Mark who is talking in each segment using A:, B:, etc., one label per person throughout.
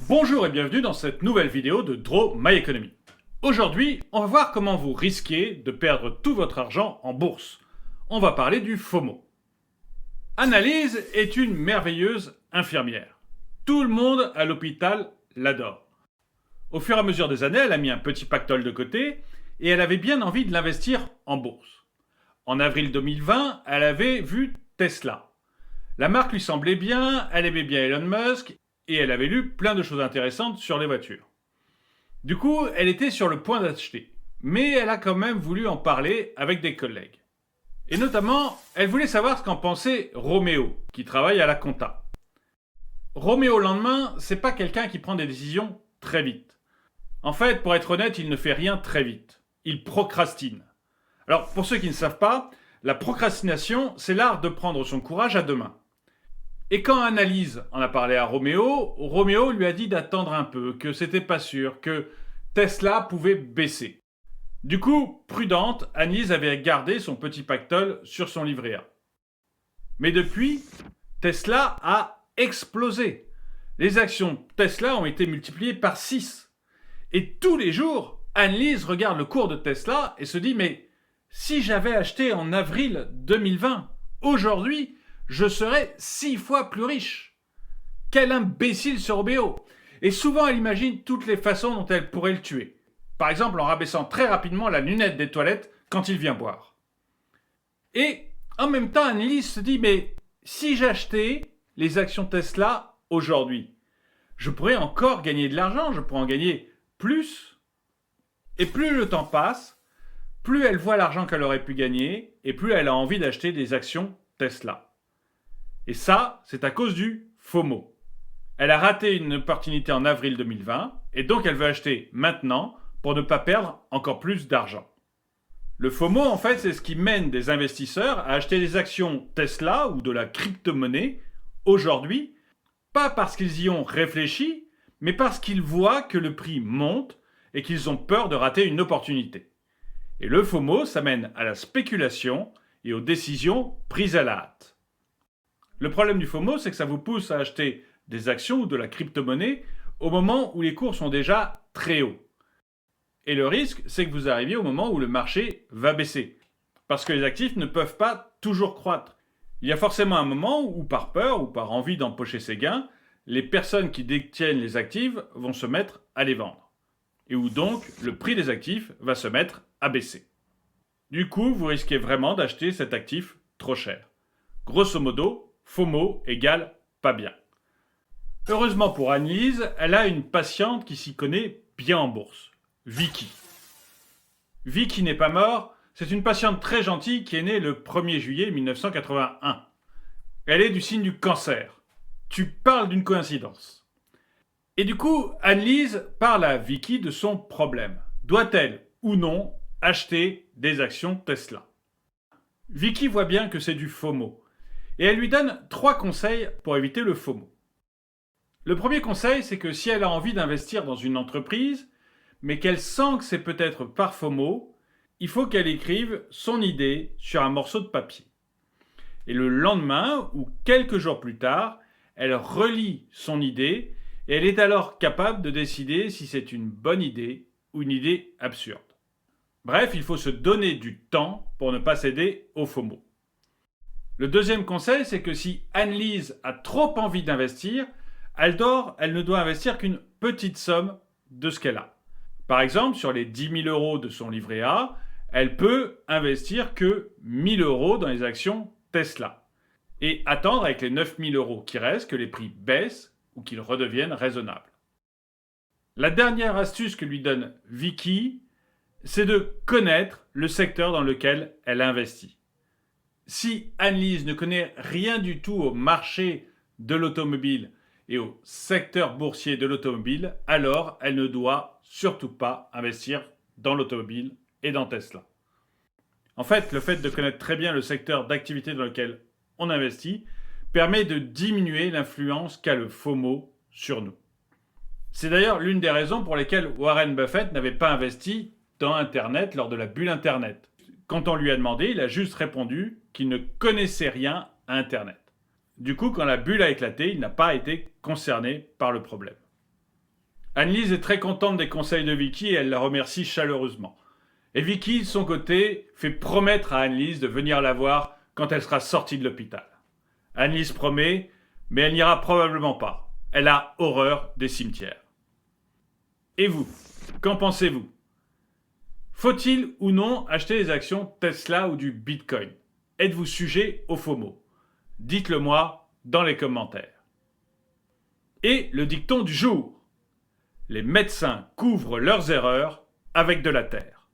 A: Bonjour et bienvenue dans cette nouvelle vidéo de Draw My Economy. Aujourd'hui, on va voir comment vous risquez de perdre tout votre argent en bourse. On va parler du FOMO. Annalise est une merveilleuse infirmière. Tout le monde à l'hôpital l'adore. Au fur et à mesure des années, elle a mis un petit pactole de côté et elle avait bien envie de l'investir en bourse. En avril 2020, elle avait vu Tesla. La marque lui semblait bien, elle aimait bien Elon Musk et elle avait lu plein de choses intéressantes sur les voitures. Du coup, elle était sur le point d'acheter, mais elle a quand même voulu en parler avec des collègues. Et notamment, elle voulait savoir ce qu'en pensait Roméo, qui travaille à la compta. Roméo, le lendemain, c'est pas quelqu'un qui prend des décisions très vite. En fait, pour être honnête, il ne fait rien très vite. Il procrastine. Alors, pour ceux qui ne savent pas, la procrastination, c'est l'art de prendre son courage à deux mains. Et quand Annalise en a parlé à Roméo, Roméo lui a dit d'attendre un peu, que c'était pas sûr, que Tesla pouvait baisser. Du coup, prudente, Annalise avait gardé son petit pactole sur son livret A. Mais depuis, Tesla a explosé. Les actions Tesla ont été multipliées par 6. Et tous les jours, Annalise regarde le cours de Tesla et se dit « Mais si j'avais acheté en avril 2020, aujourd'hui, je serais 6 fois plus riche. Quel imbécile ce Roméo !» Et souvent, elle imagine toutes les façons dont elle pourrait le tuer. Par exemple, en rabaissant très rapidement la lunette des toilettes quand il vient boire. Et en même temps, Annelise se dit « Mais si j'achetais les actions Tesla aujourd'hui, je pourrais encore gagner de l'argent, je pourrais en gagner plus. » Et plus le temps passe, plus elle voit l'argent qu'elle aurait pu gagner et plus elle a envie d'acheter des actions Tesla. Et ça, c'est à cause du FOMO. Elle a raté une opportunité en avril 2020 et donc elle veut acheter maintenant pour ne pas perdre encore plus d'argent. Le FOMO, en fait, c'est ce qui mène des investisseurs à acheter des actions Tesla ou de la crypto-monnaie aujourd'hui, pas parce qu'ils y ont réfléchi, mais parce qu'ils voient que le prix monte et qu'ils ont peur de rater une opportunité. Et le FOMO, ça mène à la spéculation et aux décisions prises à la hâte. Le problème du FOMO, c'est que ça vous pousse à acheter des actions ou de la crypto-monnaie au moment où les cours sont déjà très hauts. Et le risque, c'est que vous arriviez au moment où le marché va baisser. Parce que les actifs ne peuvent pas toujours croître. Il y a forcément un moment où, par peur ou par envie d'empocher ses gains, les personnes qui détiennent les actifs vont se mettre à les vendre. Et où donc le prix des actifs va se mettre à baisser. Du coup, vous risquez vraiment d'acheter cet actif trop cher. Grosso modo, FOMO égale pas bien. Heureusement pour Annelise, elle a une patiente qui s'y connaît bien en bourse. Vicky. Vicky n'est pas mort, c'est une patiente très gentille qui est née le 1er juillet 1981. Elle est du signe du cancer. Tu parles d'une coïncidence. Et du coup, Annelise parle à Vicky de son problème. Doit-elle ou non acheter des actions Tesla ? Vicky voit bien que c'est du FOMO. Et elle lui donne 3 conseils pour éviter le FOMO. Le premier conseil, c'est que si elle a envie d'investir dans une entreprise, mais qu'elle sent que c'est peut-être par FOMO, il faut qu'elle écrive son idée sur un morceau de papier. Et le lendemain, ou quelques jours plus tard, elle relit son idée et elle est alors capable de décider si c'est une bonne idée ou une idée absurde. Bref, il faut se donner du temps pour ne pas céder au FOMO. Le deuxième conseil, c'est que si Annelise a trop envie d'investir, elle ne doit investir qu'une petite somme de ce qu'elle a. Par exemple, sur les 10 000 € de son livret A, elle peut investir que 1 000 € dans les actions Tesla. Et attendre avec les 9 000 € qui restent que les prix baissent ou qu'ils redeviennent raisonnables. La dernière astuce que lui donne Vicky, c'est de connaître le secteur dans lequel elle investit. Si Annelise ne connaît rien du tout au marché de l'automobile et au secteur boursier de l'automobile, alors elle ne doit surtout pas investir dans l'automobile et dans Tesla. En fait, le fait de connaître très bien le secteur d'activité dans lequel on investit permet de diminuer l'influence qu'a le FOMO sur nous. C'est d'ailleurs l'une des raisons pour lesquelles Warren Buffett n'avait pas investi dans Internet lors de la bulle Internet. Quand on lui a demandé, il a juste répondu qu'il ne connaissait rien à Internet. Du coup, quand la bulle a éclaté, il n'a pas été concerné par le problème. Annelise est très contente des conseils de Vicky et elle la remercie chaleureusement. Et Vicky, de son côté, fait promettre à Annelise de venir la voir quand elle sera sortie de l'hôpital. Annelise promet, mais elle n'ira probablement pas. Elle a horreur des cimetières. Et vous, qu'en pensez-vous? Faut-il ou non acheter des actions Tesla ou du Bitcoin? Êtes-vous sujet au FOMO? Dites-le moi dans les commentaires. Et le dicton du jour. Les médecins couvrent leurs erreurs avec de la terre.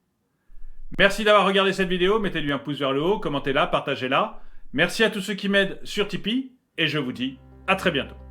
A: Merci d'avoir regardé cette vidéo, mettez-lui un pouce vers le haut, commentez-la, partagez-la. Merci à tous ceux qui m'aident sur Tipeee et je vous dis à très bientôt.